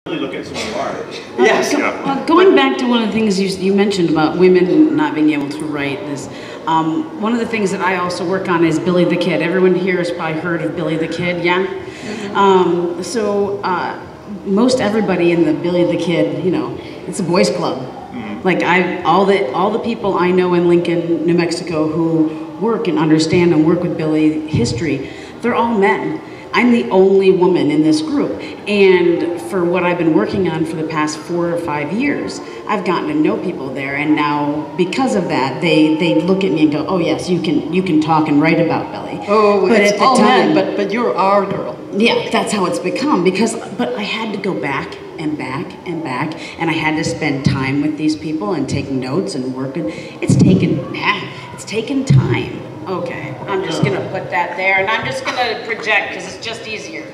Look at someone you are. Yes. Well, going back to one of the things you mentioned about women not being able to write this, one of the things that I also work on is Billy the Kid. Everyone here has probably heard of Billy the Kid, yeah? Most everybody in the Billy the Kid, you know, it's a boys club. Like all the people I know in Lincoln, New Mexico who work and understand and work with Billy history, they're all men. I'm the only woman in this group, and for what I've been working on for the past 4 or 5 years, I've gotten to know people there, and now because of that, they look at me and go, "Oh yes, you can talk and write about Billy." Oh, but it's all men, but you're our girl. Yeah, that's how it's become. But I had to go back and back and back, and I had to spend time with these people and take notes and work. It's taken time. Okay, I'm just gonna put that there, and I'm just gonna project because it's just easier.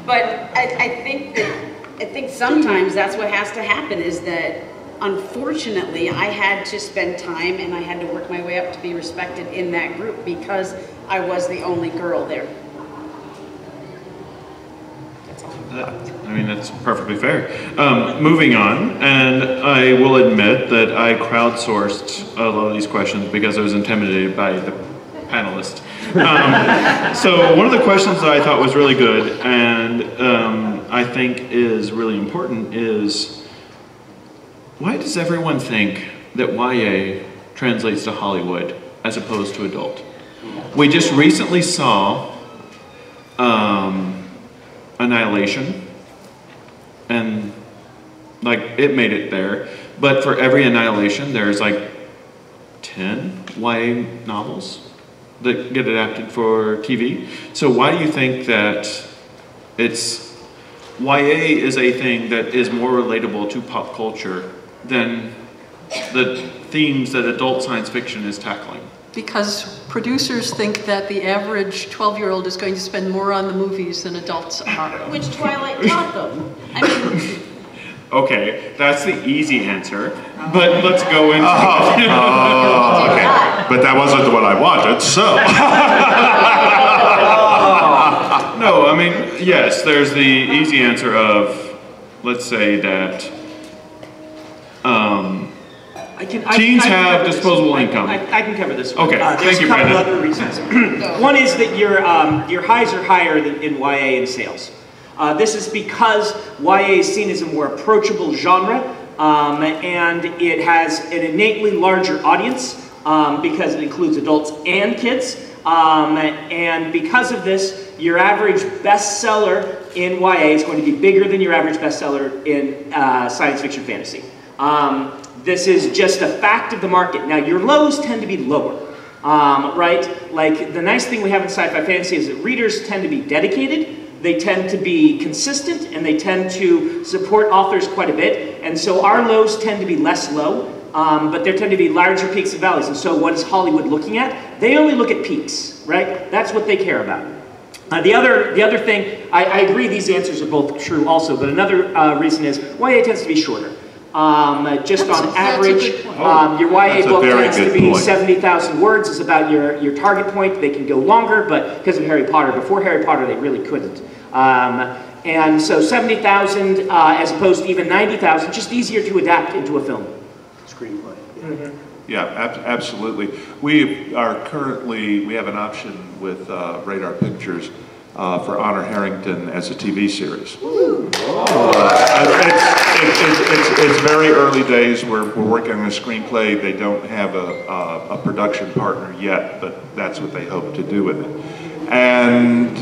But I think sometimes that's what has to happen, is that unfortunately I had to spend time and I had to work my way up to be respected in that group because I was the only girl there. That's all. I mean, that's perfectly fair. Moving on, and I will admit that I crowdsourced a lot of these questions because I was intimidated by the panelist. So one of the questions that I thought was really good and I think is really important is, why does everyone think that YA translates to Hollywood as opposed to adult? We just recently saw Annihilation, and like it made it there, but for every Annihilation there's like 10 YA novels that get adapted for TV. So why do you think that YA is a thing that is more relatable to pop culture than the themes that adult science fiction is tackling? Because producers think that the average 12-year-old is going to spend more on the movies than adults are. Which Twilight taught them. I mean, okay, that's the easy answer, but let's go into okay. But that wasn't the one I wanted, so. No, I mean, yes, there's the easy answer of, let's say that teens have disposable income. I can cover this one. Okay, thank you, Brandon. Brandon. There's a couple other reasons. One is that your highs are higher than in YA in sales. This is because YA is seen as a more approachable genre, and it has an innately larger audience because it includes adults and kids. And because of this, your average bestseller in YA is going to be bigger than your average bestseller in science fiction fantasy. This is just a fact of the market. Now, your lows tend to be lower, right? Like, the nice thing we have in sci-fi fantasy is that readers tend to be dedicated, they tend to be consistent, and they tend to support authors quite a bit. And so our lows tend to be less low, but there tend to be larger peaks and valleys. And so what is Hollywood looking at? They only look at peaks, right? That's what they care about. The other thing, I agree these answers are both true also, but another reason is YA tends to be shorter. Just on average, your YA book tends to be 70,000 words is about your target point. They can go longer, but because of Harry Potter, before Harry Potter they really couldn't. And so 70,000 as opposed to even 90,000, just easier to adapt into a film. Screenplay. Yeah. Mm-hmm. Yeah, absolutely. We have an option with Radar Pictures for Honor Harrington as a TV series. It's very early days. We're working on a screenplay. They don't have a production partner yet, but that's what they hope to do with it. And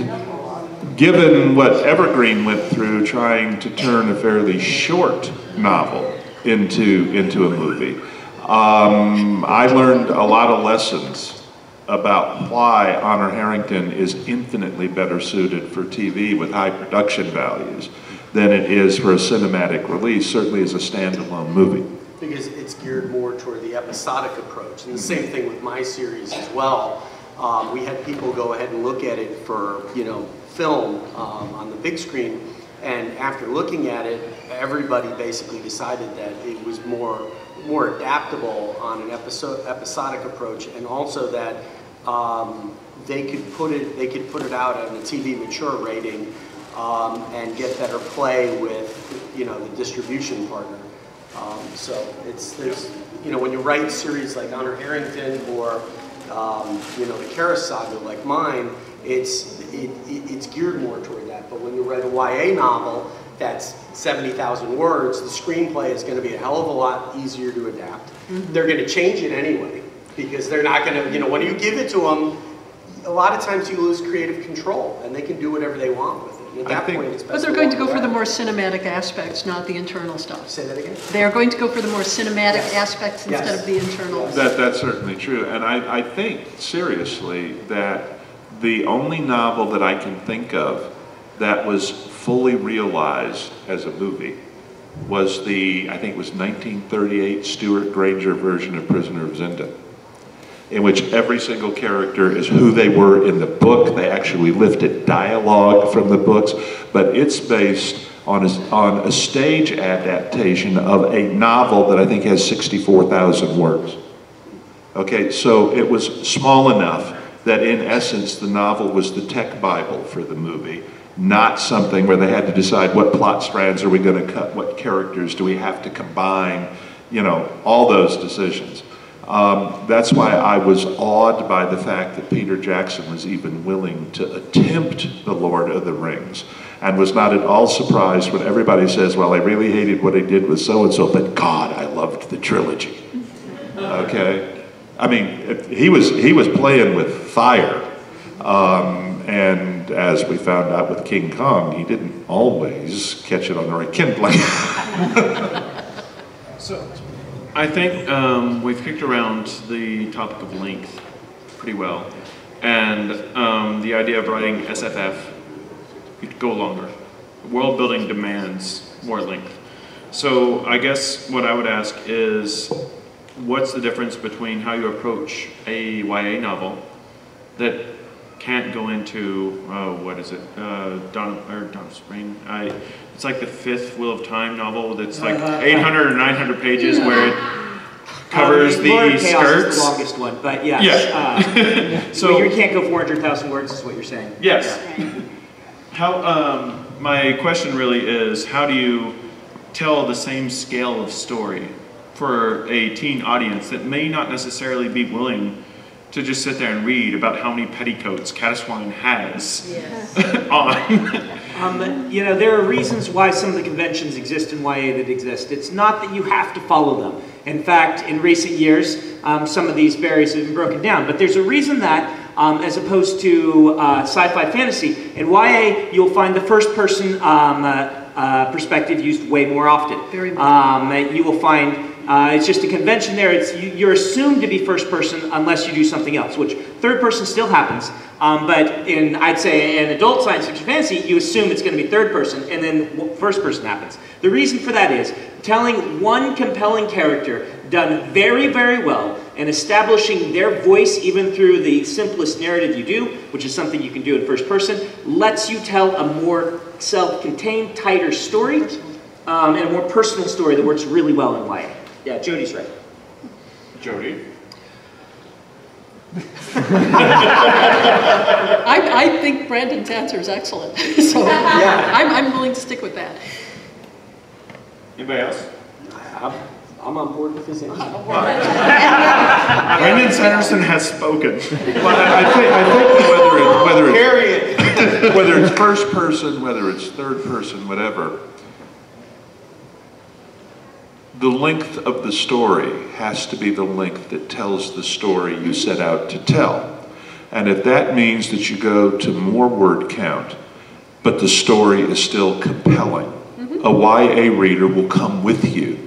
given what Evergreen went through trying to turn a fairly short novel into a movie, I learned a lot of lessons about why Honor Harrington is infinitely better suited for TV with high production values than it is for a cinematic release, certainly as a standalone movie. Because it's geared more toward the episodic approach. And the same thing with my series as well. We had people go ahead and look at it for, film on the big screen. And after looking at it, everybody basically decided that it was more adaptable on an episodic approach, and also that they could put it out on a TV mature rating and get better play with you know, the distribution partner. So there's, you know, when you write series like Honor Harrington or, you know, the Karis Saga like mine, it's geared more toward that. But when you write a YA novel that's 70,000 words, the screenplay is going to be a hell of a lot easier to adapt. They're going to change it anyway, because they're not going to, you know, when you give it to them, a lot of times you lose creative control, and they can do whatever they want with it. And at that point, it's best. But they're going to go for the more cinematic aspects, not the internal stuff. Say that again? They are going to go for the more cinematic aspects instead of the internal. That's certainly true. And I think, seriously, that the only novel that I can think of that was fully realized as a movie was I think it was 1938 Stuart Granger version of Prisoner of Zindan, in which every single character is who they were in the book. They actually lifted dialogue from the books, but it's based on a stage adaptation of a novel that I think has 64,000 words. Okay, so it was small enough that in essence the novel was the tech Bible for the movie, not something where they had to decide what plot strands are we going to cut, what characters do we have to combine, you know, all those decisions. That's why I was awed by the fact that Peter Jackson was even willing to attempt The Lord of the Rings, and was not at all surprised when everybody says, well, I really hated what he did with so-and-so, but God, I loved the trilogy. Okay? I mean, he was playing with fire. And as we found out with King Kong, he didn't always catch it on the right kindling. So, I think we've kicked around the topic of length pretty well, and the idea of writing SFF, you could go longer. World building demands more length. So I guess what I would ask is, what's the difference between how you approach a YA novel that can't go into, what is it, Dawn of Spring? It's like the 5th Wheel of Time novel that's like 800 or 900 pages where it covers the skirts. Is the longest one, but yes. So you can't go 400,000 words is what you're saying. Yes. How, my question really is, how do you tell the same scale of story for a teen audience that may not necessarily be willing to just sit there and read about how many petticoats Caddiswine has on. You know, there are reasons why some of the conventions exist in YA that exist. It's not that you have to follow them. In fact, in recent years, some of these barriers have been broken down. But there's a reason that, as opposed to sci-fi fantasy, in YA, you'll find the first-person perspective used way more often. Very much. You will find it's just a convention there. You're assumed to be first person unless you do something else, which third person still happens. But I'd say in adult science fiction fantasy, you assume it's going to be third person, and then first person happens. The reason for that is telling one compelling character done very, very well and establishing their voice even through the simplest narrative you do, which is something you can do in first person, lets you tell a more self-contained, tighter story, and a more personal story that works really well in YA. Yeah, Jody's right. Jody? I think Brandon's answer is excellent, so I'm willing to stick with that. Anybody else? I'm on board with his answer. Brandon Sanderson has spoken. But I think whether it's first person, whether it's third person, whatever, the length of the story has to be the length that tells the story you set out to tell. And if that means that you go to more word count, but the story is still compelling, a YA reader will come with you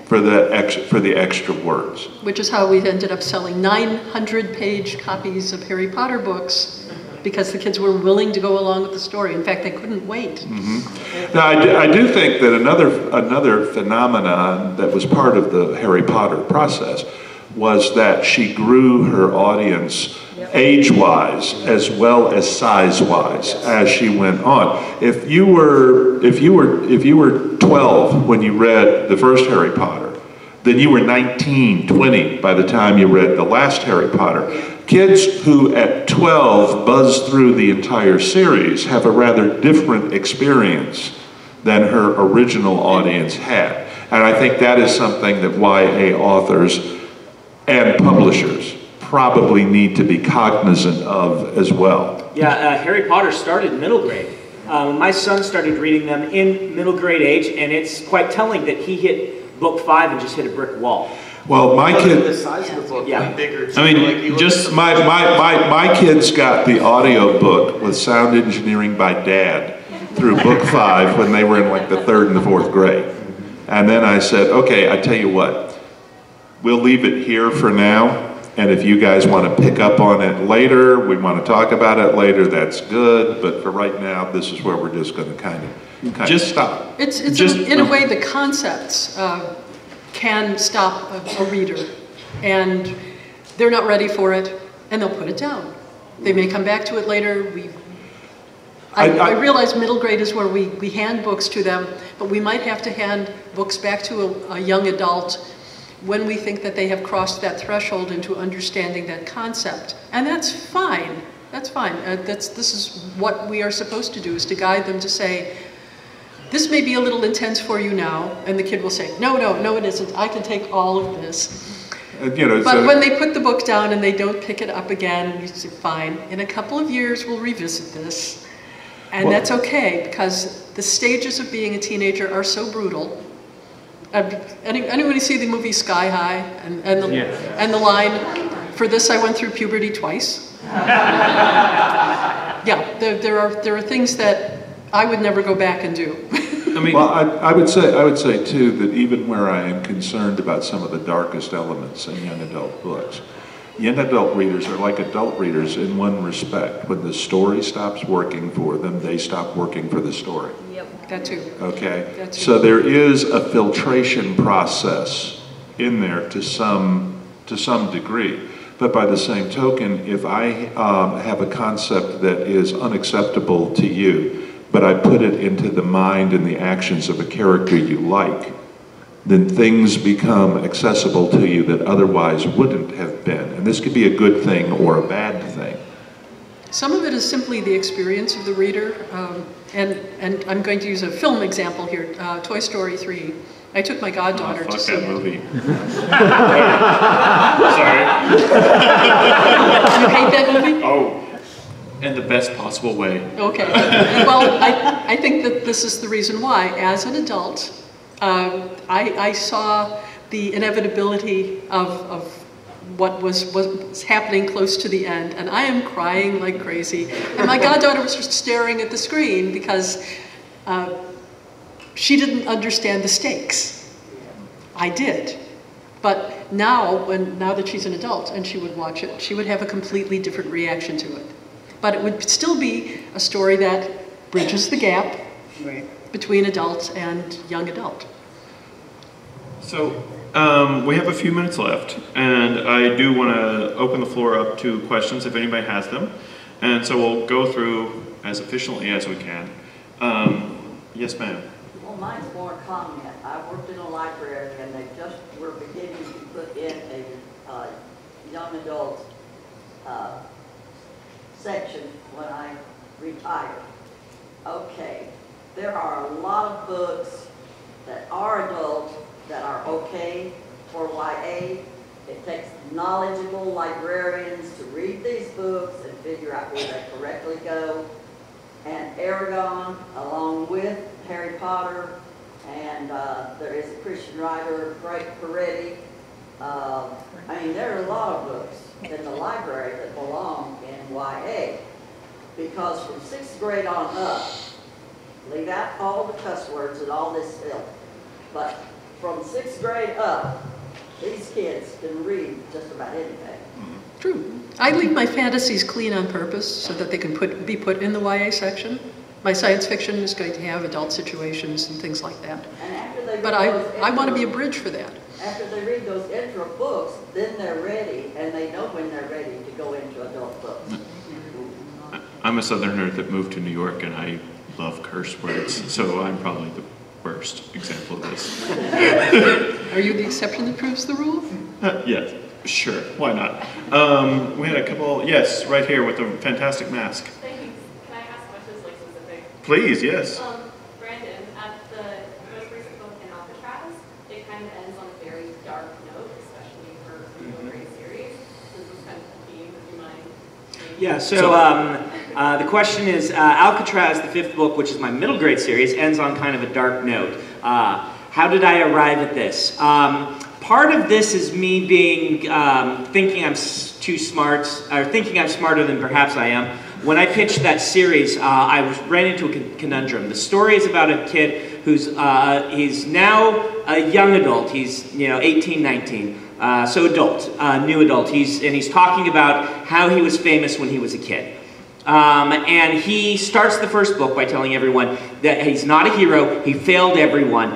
for the extra words. Which is how we ended up selling 900-page copies of Harry Potter books, because the kids were willing to go along with the story. In fact, they couldn't wait. Now, I do think that another phenomenon that was part of the Harry Potter process was that she grew her audience age-wise as well as size-wise as she went on. If you were 12 when you read the first Harry Potter, then you were 19, 20 by the time you read the last Harry Potter. Kids who at 12 buzz through the entire series have a rather different experience than her original audience had. And I think that is something that YA authors and publishers probably need to be cognizant of as well. Yeah, Harry Potter started middle grade. My son started reading them in middle grade age, and it's quite telling that he hit book 5 and just hit a brick wall. Well, my kid, the size of the book got bigger. Too. I mean, like you just look at my kids got the audio book with sound engineering by Dad through book 5 when they were in like the 3rd and the 4th grade. And then I said, okay, I tell you what, we'll leave it here for now. And if you guys want to pick up on it later, we want to talk about it later, that's good. But for right now, this is where we're just going to kind of stop. It's in a way the concepts can stop a reader, and they're not ready for it, and they'll put it down. They may come back to it later. I realize middle grade is where we hand books to them, but we might have to hand books back to a young adult when we think that they have crossed that threshold into understanding that concept. And that's fine. That's fine. This is what we are supposed to do, is to guide them to say, this may be a little intense for you now, and the kid will say, no, it isn't. I can take all of this. But when they put the book down and they don't pick it up again, you say, fine, in a couple of years we'll revisit this. And that's okay, because the stages of being a teenager are so brutal. Anybody see the movie Sky High and the line, for this I went through puberty twice? Yeah, there are things that I would never go back and do. I mean, well, I would say too that even where I am concerned about some of the darkest elements in young adult books, young adult readers are like adult readers in one respect. When the story stops working for them, they stop working for the story. Yep, that too. Okay, that too. So there is a filtration process in there to some degree. But by the same token, if I have a concept that is unacceptable to you, but I put it into the mind and the actions of a character you like, then things become accessible to you that otherwise wouldn't have been. And this could be a good thing or a bad thing. Some of it is simply the experience of the reader. And I'm going to use a film example here, Toy Story 3. I took my goddaughter to see it. Fuck that movie. Sorry. You hate that movie? Oh, in the best possible way. Okay. Well, I think that this is the reason why. As an adult, I saw the inevitability of what was happening close to the end, and I am crying like crazy. And my goddaughter was just staring at the screen because she didn't understand the stakes. I did. But now that she's an adult and she would watch it, she would have a completely different reaction to it. But it would still be a story that bridges the gap between adult and young adult. So we have a few minutes left, and I do want to open the floor up to questions if anybody has them. And so we'll go through as efficiently as we can. Yes, ma'am. Well, mine's more a comment. I worked in a library, and they just were beginning to put in a young adult section when I retired. Okay, there are a lot of books that are adult that are okay for YA. It takes knowledgeable librarians to read these books and figure out where they correctly go. And Aragon, along with Harry Potter, and there is a Christian writer, Frank Peretti. I mean, there are a lot of books in the library that belong in YA, because from 6th grade on up, leave out all the cuss words and all this filth, but from 6th grade up, these kids can read just about anything. True. I leave my fantasies clean on purpose so that they can be put in the YA section. My science fiction is going to have adult situations and things like that. And after they but I want to be a bridge for that. After they read those intro books, then they're ready, and they know when they're ready to go into adult books. I'm a Southerner that moved to New York, and I love curse words, so I'm probably the worst example of this. Are you the exception that proves the rule? Yes, sure, why not? We had a couple, yes, right here with a fantastic mask. Thank you. Can I ask questions like specific? Please, yes. Brandon, it kind of ends on a very dark note, especially for a middle grade series. This was kind of the theme. Would you mind? Yeah, so the question is, Alcatraz, the 5th book, which is my middle grade series, ends on kind of a dark note. How did I arrive at this? Part of this is me being, thinking I'm too smart, or thinking I'm smarter than perhaps I am. When I pitched that series, I ran into a conundrum. The story is about a kid who's, he's now a young adult. He's, 18, 19. So adult, new adult. He's talking about how he was famous when he was a kid. And he starts the first book by telling everyone that he's not a hero, he failed everyone,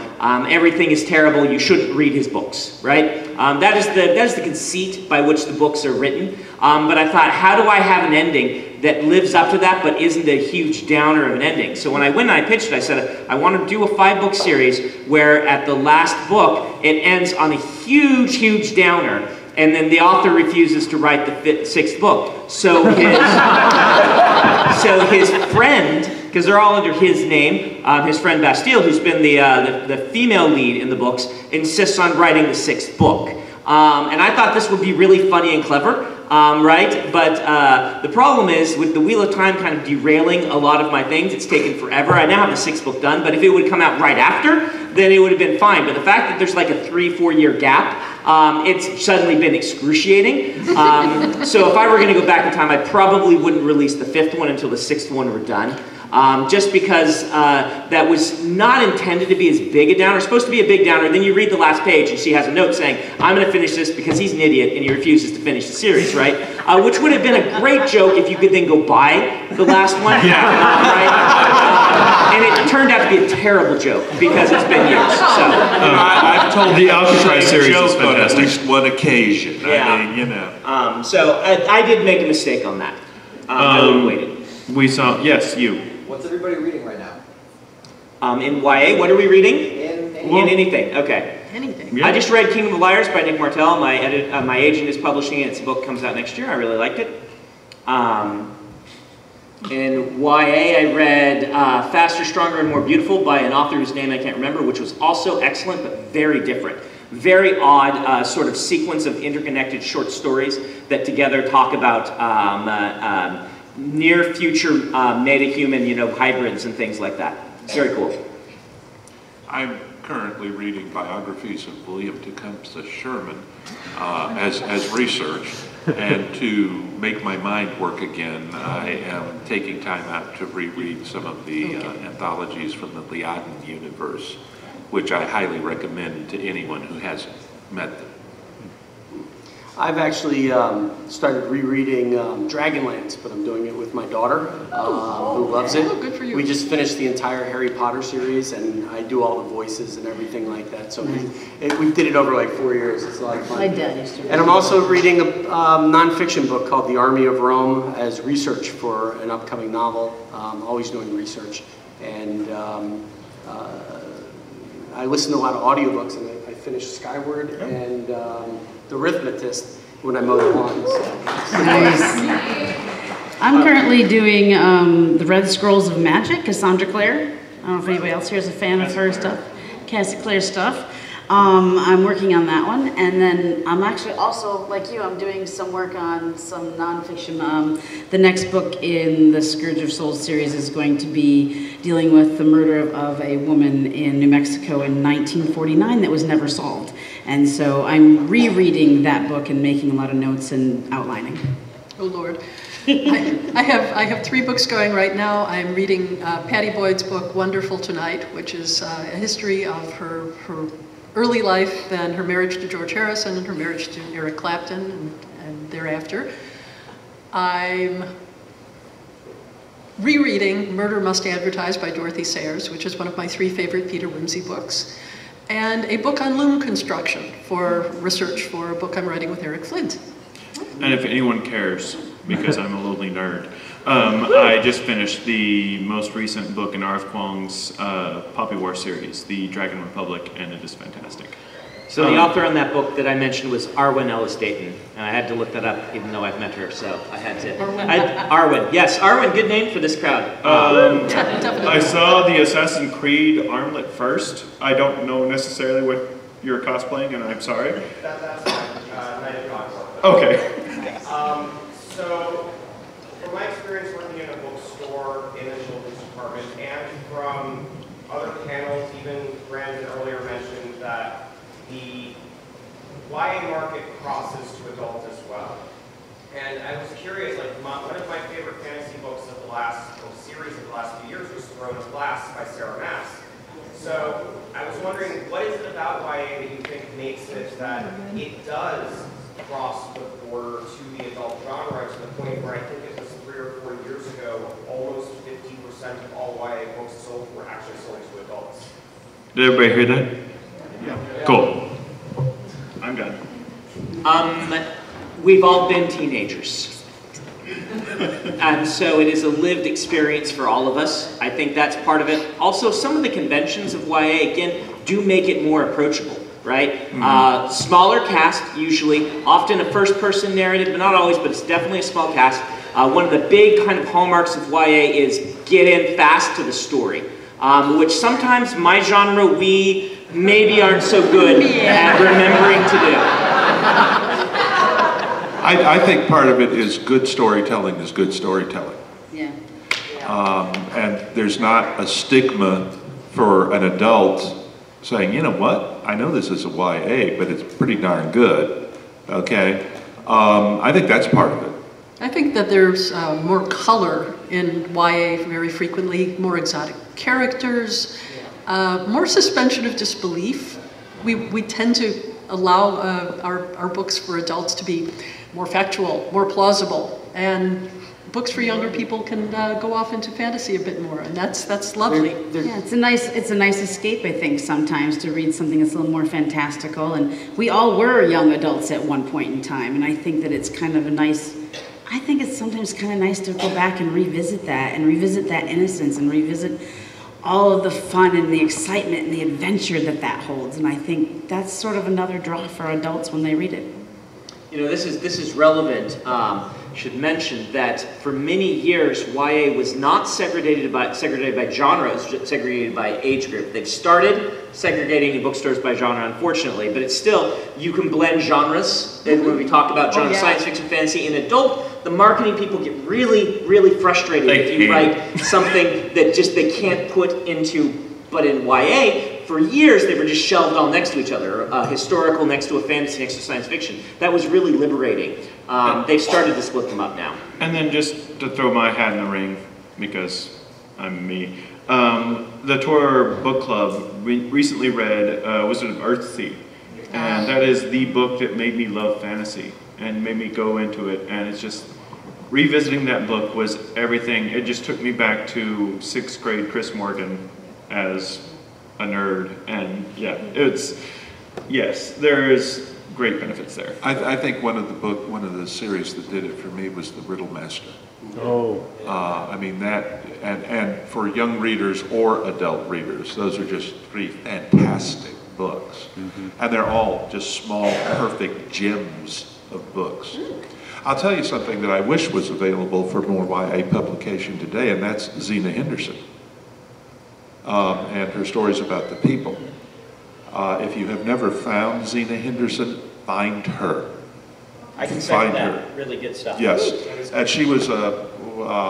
everything is terrible, you shouldn't read his books, right? That is the conceit by which the books are written. But I thought, how do I have an ending that lives up to that but isn't a huge downer of an ending? So when I went and I pitched it, I said, I want to do a 5-book series where at the last book, it ends on a huge, huge downer. And then the author refuses to write the 6th book. So his friend, because they're all under his name, his friend Bastille, who's been the female lead in the books, insists on writing the 6th book. And I thought this would be really funny and clever, right? But the problem is, with the Wheel of Time kind of derailing a lot of my things, it's taken forever. I now have the 6th book done, but if it would come out right after, then it would have been fine. But the fact that there's like a 3-4 year gap, it's suddenly been excruciating. So if I were going to go back in time, I probably wouldn't release the 5th one until the 6th one were done. Just because that was not intended to be as big a downer. It's supposed to be a big downer. Then you read the last page and she has a note saying, I'm going to finish this because he's an idiot and he refuses to finish the series, right? Which would have been a great joke if you could then go buy the last one, right? And it turned out to be a terrible joke because it's been years. So I've told the Alcatraz series is fantastic. On at least one occasion. Yeah. I mean, So I did make a mistake on that. I would have waited. We saw, yes, you. What's everybody reading right now? In YA, what are we reading? In anything. Okay. Anything. Yeah. I just read Kingdom of Liars by Nick Martell. My agent is publishing it. Its book comes out next year. I really liked it. In YA, I read Faster, Stronger, and More Beautiful by an author whose name I can't remember, which was also excellent, but very different. Very odd sort of sequence of interconnected short stories that together talk about near future meta-human, hybrids and things like that. It's very cool. I'm currently reading biographies of William Tecumseh Sherman as research, and to make my mind work again, I am taking time out to reread some of the anthologies from the Liaden universe, which I highly recommend to anyone who hasn't met them. I've actually started rereading Dragonlance, but I'm doing it with my daughter, who loves it. Oh, good for you. We just finished the entire Harry Potter series, and I do all the voices and everything like that. So we did it over like 4 years. It's a lot of fun. My dad used to. And I'm also reading a nonfiction book called The Army of Rome as research for an upcoming novel. Always doing research. And I listen to a lot of audiobooks, and I finished Skyward and The Arithmetist when I mow the lawns. Nice. I'm currently doing The Red Scrolls of Magic, Cassandra Clare. I don't know if anybody else here is a fan of her stuff, Cassie Clare stuff. I'm working on that one, and then I'm actually also, like you, I'm doing some work on some nonfiction. The next book in the Scourge of Souls series is going to be dealing with the murder of a woman in New Mexico in 1949 that was never solved. And so I'm rereading that book and making a lot of notes and outlining. Oh, Lord. I have 3 books going right now. I'm reading Patty Boyd's book, Wonderful Tonight, which is a history of her early life, then her marriage to George Harrison and her marriage to Eric Clapton and thereafter. I'm rereading Murder Must Advertise by Dorothy Sayers, which is one of my 3 favorite Peter Wimsey books, and a book on loom construction for research for a book I'm writing with Eric Flint. And if anyone cares, because I'm a lonely nerd, I just finished the most recent book in R.F. Kuang's Poppy War series, The Dragon Republic, and it is fantastic. So the author on that book that I mentioned was Arwen Ellis Dayton, and I had to look that up even though I've met her, so I had to. Arwen, yes, Arwen, good name for this crowd. I saw the Assassin's Creed armlet first. I don't know necessarily what you're cosplaying, and I'm sorry. That's fine. Night of God. Okay. So, from my experience working in a bookstore in the children's department, and from other panels, even Brandon earlier mentioned that the YA market crosses to adult as well. And I was curious, like one of my favorite fantasy books of the last, or series of the last few years was Throne of Glass by Sarah Maas. So I was wondering, what is it about YA that you think makes it that it does cross the border to the adult genre to the point where I think it was 3 or 4 years ago, almost 50% of all YA books sold were actually sold to adults. Did everybody hear that? Yeah. Cool. I'm done. We've all been teenagers. And so it is a lived experience for all of us. I think that's part of it. Also, some of the conventions of YA, again, do make it more approachable, right? Mm-hmm. Smaller cast, usually. Often a first-person narrative, but not always, but it's definitely a small cast. One of the big kind of hallmarks of YA is get in fast to the story, which sometimes my genre, we maybe aren't so good at remembering to do. I think part of it is good storytelling is good storytelling. Yeah. And there's not a stigma for an adult saying, you know what, I know this is a YA, but it's pretty darn good, okay? I think that's part of it. I think that there's more color in YA very frequently, more exotic characters, more suspension of disbelief. We tend to allow our books for adults to be more factual, more plausible, and books for younger people can go off into fantasy a bit more, and that's lovely. Yeah, it's a nice escape, I think, sometimes to read something that's a little more fantastical. And we all were young adults at one point in time, and I think that it's kind of a nice. I think it's sometimes kind of nice to go back and revisit that innocence, and revisit all of the fun and the excitement and the adventure that holds. And I think that's sort of another draw for adults when they read it. You know, this is relevant. Should mention that for many years, YA was not segregated by genre, it was segregated by age group. They've started segregating in bookstores by genre, unfortunately, but it's still, you can blend genres. When we talk about genre, science fiction, fantasy, and adult, the marketing people get really, really frustrated if you write something that just they can't put into, but in YA, for years, they were just shelved all next to each other, historical next to a fantasy next to science fiction. That was really liberating. They've started to split them up now. And then just to throw my hat in the ring, because I'm me, the Tor Book Club recently read Wizard of Earthsea. And that is the book that made me love fantasy and made me go into it. And it's just, revisiting that book was everything. It just took me back to 6th grade Chris Morgan as a nerd, and yes, there's great benefits there. I think one of the series that did it for me was the Riddle Master. Oh. I mean that, and for young readers or adult readers, those are just 3 fantastic books. Mm-hmm. And they're all just small, perfect gems of books. I'll tell you something that I wish was available for more YA publication today, and that's Zena Henderson. And her stories about the people. If you have never found Zena Henderson, find her. I can second that. Really good stuff. Yes. And she was a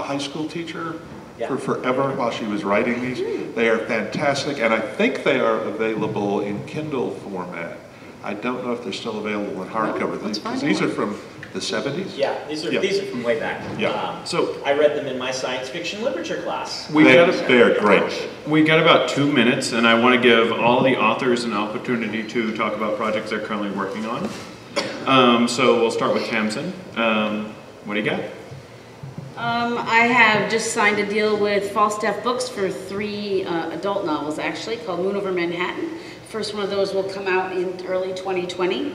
high school teacher for forever while she was writing these. They are fantastic, and I think they are available in Kindle format. I don't know if they're still available in hardcover. These are from the 70s? Yeah, these are from way back. Yeah. So I read them in my science fiction literature class. They're great. We got about 2 minutes, and I want to give all the authors an opportunity to talk about projects they're currently working on. So we'll start with Tamsin. What do you got? I have just signed a deal with Falstaff Books for 3 adult novels, actually, called Moon Over Manhattan. First one of those will come out in early 2020.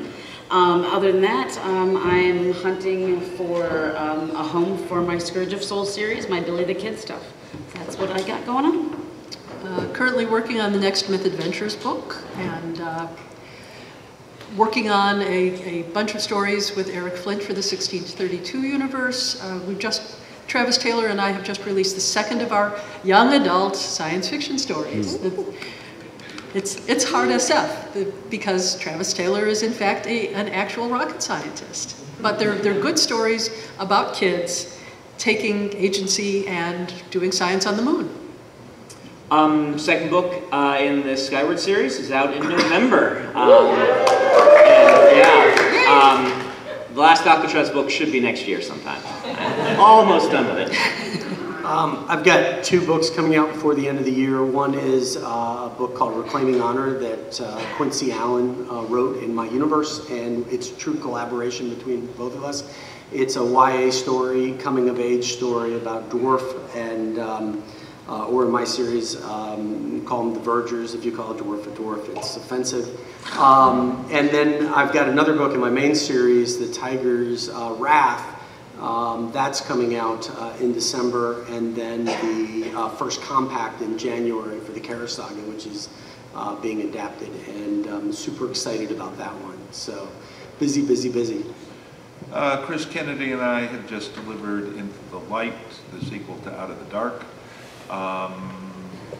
Other than that, I'm hunting for a home for my Scourge of Souls series, my Billy the Kid stuff. So that's what I got going on. Currently working on the next Myth Adventures book, and working on a bunch of stories with Eric Flint for the 1632 universe. Travis Taylor and I have just released the 2nd of our young adult science fiction stories. it's hard SF because Travis Taylor is in fact an actual rocket scientist. But they're good stories about kids taking agency and doing science on the moon. Second book in the Skyward series is out in November. The last Alcatraz book should be next year sometime. I'm almost done with it. I've got 2 books coming out before the end of the year. One is a book called Reclaiming Honor that Quincy Allen wrote in my universe, and it's a true collaboration between both of us. It's a YA story, coming of age story about dwarf and, or in my series, call them the Vergers. If you call a dwarf, it's offensive. And then I've got another book in my main series, The Tiger's Wrath. That's coming out in December, and then the first compact in January for the Kara Saga, which is being adapted, and I'm super excited about that one. So busy, busy, busy. Chris Kennedy and I have just delivered Into the Light, the sequel to Out of the Dark.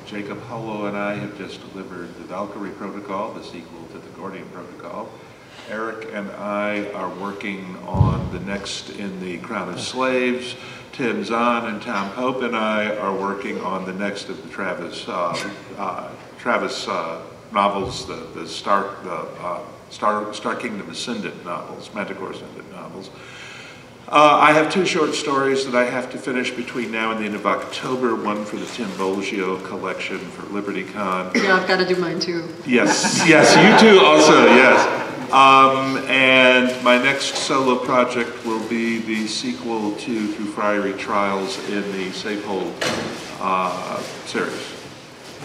Jacob Hullo and I have just delivered The Valkyrie Protocol, the sequel to the Gordian Protocol. Eric and I are working on the next in the Crown of Slaves. Tim Zahn and Tom Pope and I are working on the next of the Travis novels, the Star Kingdom Ascendant novels, Manticore Ascendant novels. I have 2 short stories that I have to finish between now and the end of October, one for the Tim Bolgio collection for LibertyCon. Yeah, I've got to do mine too. Yes, yes, you too also, yes. And my next solo project will be the sequel to Through Fiery Trials in the Safehold series.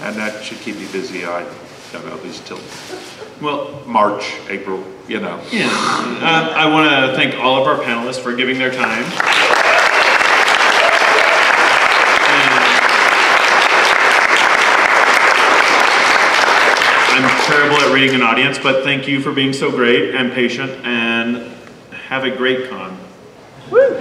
And that should keep me busy, I don't know, at least till March, April, you know. Yeah. I want to thank all of our panelists for giving their time. I'm terrible at reading an audience, but thank you for being so great and patient, and have a great con. Woo.